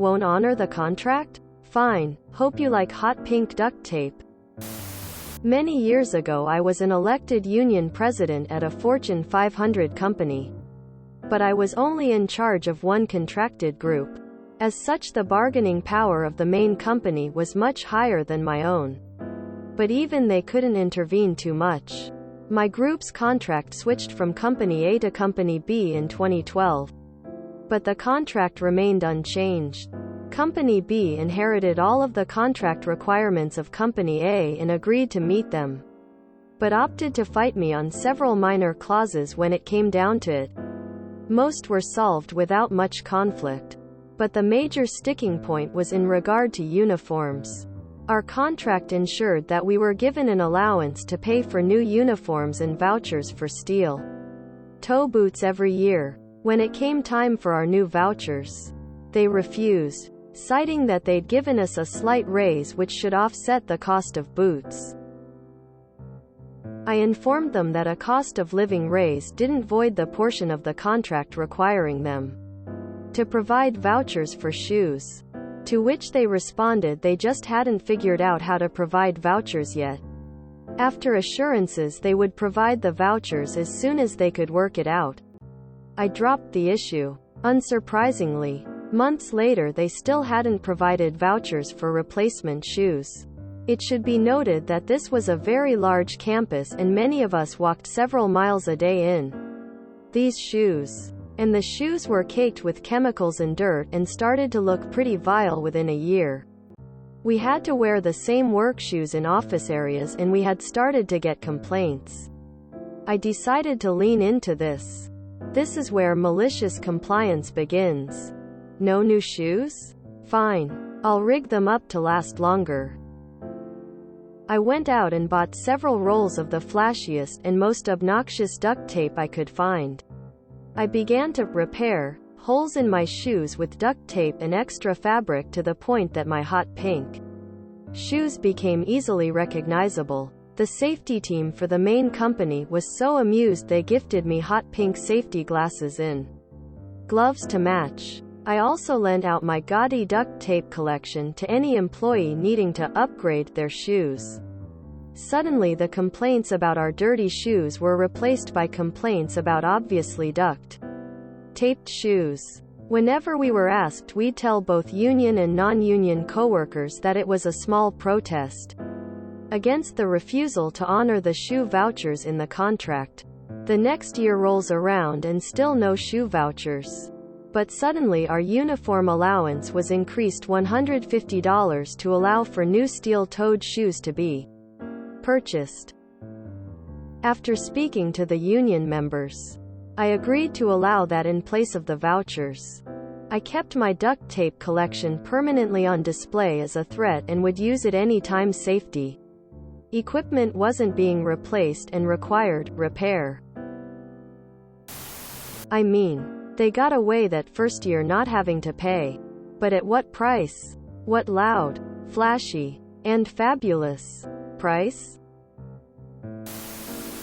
Won't honor the contract? Fine. Hope you like hot pink duct tape. Many years ago I was an elected union president at a Fortune 500 company. But I was only in charge of one contracted group. As such, the bargaining power of the main company was much higher than my own. But even they couldn't intervene too much. My group's contract switched from Company A to Company B in 2012. But the contract remained unchanged. Company B inherited all of the contract requirements of Company A and agreed to meet them, but opted to fight me on several minor clauses when it came down to it. Most were solved without much conflict. But the major sticking point was in regard to uniforms. Our contract ensured that we were given an allowance to pay for new uniforms and vouchers for steel-toe boots every year. When it came time for our new vouchers, they refused, citing that they'd given us a slight raise which should offset the cost of boots. I informed them that a cost of living raise didn't void the portion of the contract requiring them to provide vouchers for shoes. To which they responded they just hadn't figured out how to provide vouchers yet. After assurances they would provide the vouchers as soon as they could work it out, I dropped the issue. Unsurprisingly, months later they still hadn't provided vouchers for replacement shoes. It should be noted that this was a very large campus and many of us walked several miles a day in these shoes. And the shoes were caked with chemicals and dirt and started to look pretty vile within a year. We had to wear the same work shoes in office areas and we had started to get complaints. I decided to lean into this. This is where malicious compliance begins. No new shoes? Fine. I'll rig them up to last longer. I went out and bought several rolls of the flashiest and most obnoxious duct tape I could find. I began to repair holes in my shoes with duct tape and extra fabric to the point that my hot pink shoes became easily recognizable. The safety team for the main company was so amused they gifted me hot pink safety glasses and gloves to match. I also lent out my gaudy duct tape collection to any employee needing to upgrade their shoes. Suddenly the complaints about our dirty shoes were replaced by complaints about obviously duct-taped shoes. Whenever we were asked, we'd tell both union and non-union coworkers that it was a small protest against the refusal to honor the shoe vouchers in the contract. The next year rolls around and still no shoe vouchers. But suddenly our uniform allowance was increased $150 to allow for new steel-toed shoes to be purchased. After speaking to the union members, I agreed to allow that in place of the vouchers. I kept my duct tape collection permanently on display as a threat and would use it any time safety equipment wasn't being replaced and required repair. I mean, they got away that first year not having to pay. But at what price? What loud, flashy, and fabulous price?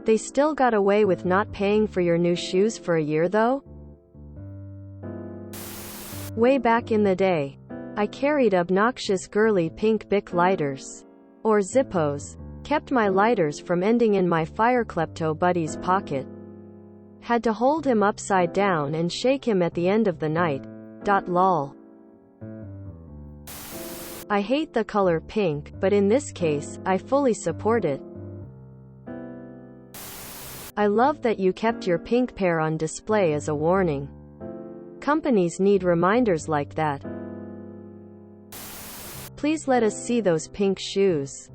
They still got away with not paying for your new shoes for a year though? Way back in the day, I carried obnoxious girly pink Bic lighters, or Zippos, kept my lighters from ending in my fire klepto buddy's pocket. Had to hold him upside down and shake him at the end of the night. Lol. I hate the color pink, but in this case, I fully support it. I love that you kept your pink pair on display as a warning. Companies need reminders like that. Please let us see those pink shoes.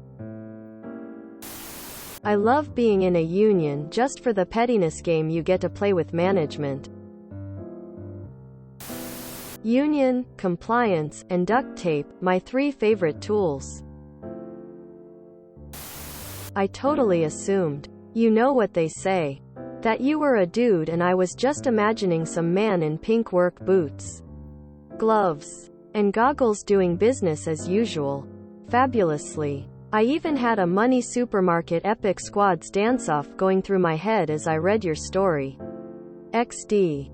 I love being in a union just for the pettiness game you get to play with management. Union, compliance, and duct tape, my three favorite tools. I totally assumed, you know what they say, that you were a dude and I was just imagining some man in pink work boots, gloves, and goggles doing business as usual. Fabulously. I even had a money supermarket epic squads dance-off going through my head as I read your story. XD.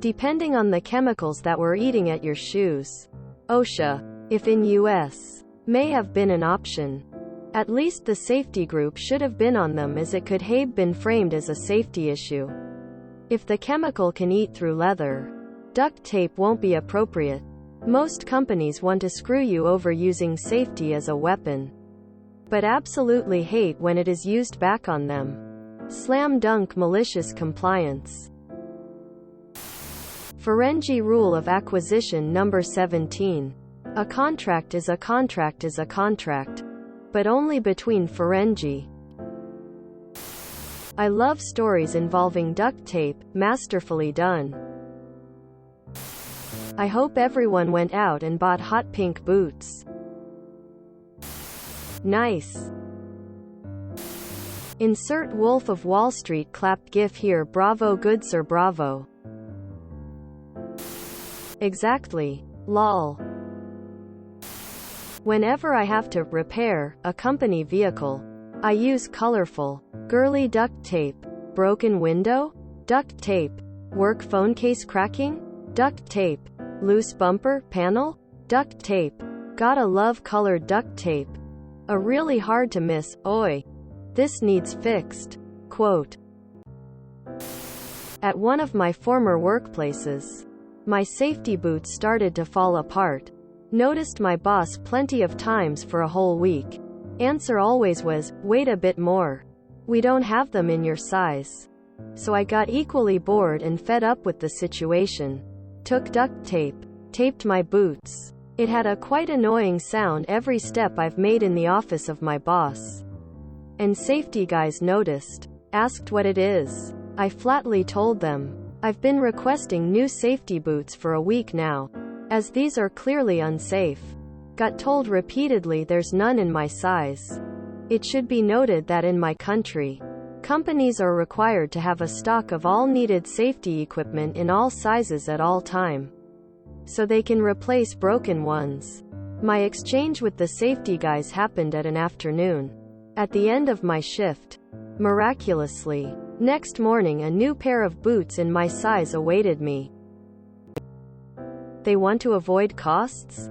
depending on the chemicals that were eating at your shoes. OSHA, if in US, may have been an option. At least the safety group should have been on them, as it could have been framed as a safety issue. If the chemical can eat through leather, duct tape won't be appropriate. Most companies want to screw you over using safety as a weapon, but absolutely hate when it is used back on them. Slam dunk malicious compliance. Ferengi Rule of Acquisition number 17. A contract is a contract is a contract, but only between Ferengi. I love stories involving duct tape, masterfully done. I hope everyone went out and bought hot pink boots. Nice. Insert Wolf of Wall Street clapped gif here. Bravo, good sir, bravo. Exactly. Lol. Whenever I have to repair a company vehicle, I use colorful, girly duct tape. Broken window? Duct tape. Work phone case cracking? Duct tape. Loose bumper panel? Duct tape. Gotta love colored duct tape. A really hard to miss. Oi. This needs fixed. Quote. At one of my former workplaces, my safety boots started to fall apart. Noticed my boss plenty of times for a whole week. Answer always was, wait a bit more. We don't have them in your size. So I got equally bored and fed up with the situation. Took duct tape, taped my boots. It had a quite annoying sound every step I've made in the office of my boss. And safety guys noticed. Asked what it is. I flatly told them, I've been requesting new safety boots for a week now, as these are clearly unsafe. Got told repeatedly there's none in my size. It should be noted that in my country, companies are required to have a stock of all needed safety equipment in all sizes at all time, so they can replace broken ones. My exchange with the safety guys happened at an afternoon, at the end of my shift. Miraculously, next morning a new pair of boots in my size awaited me. They want to avoid costs?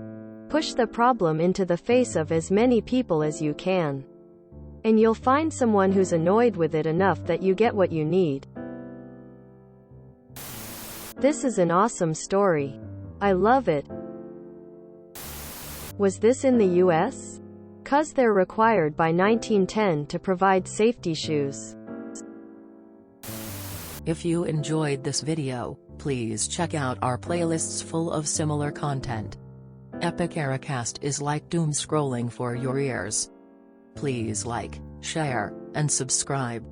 Push the problem into the face of as many people as you can, and you'll find someone who's annoyed with it enough that you get what you need. This is an awesome story. I love it. Was this in the US? 'Cause they're required by 1910 to provide safety shoes. If you enjoyed this video, please check out our playlists full of similar content. Epic Ericast is like doom scrolling for your ears. Please like, share, and subscribe.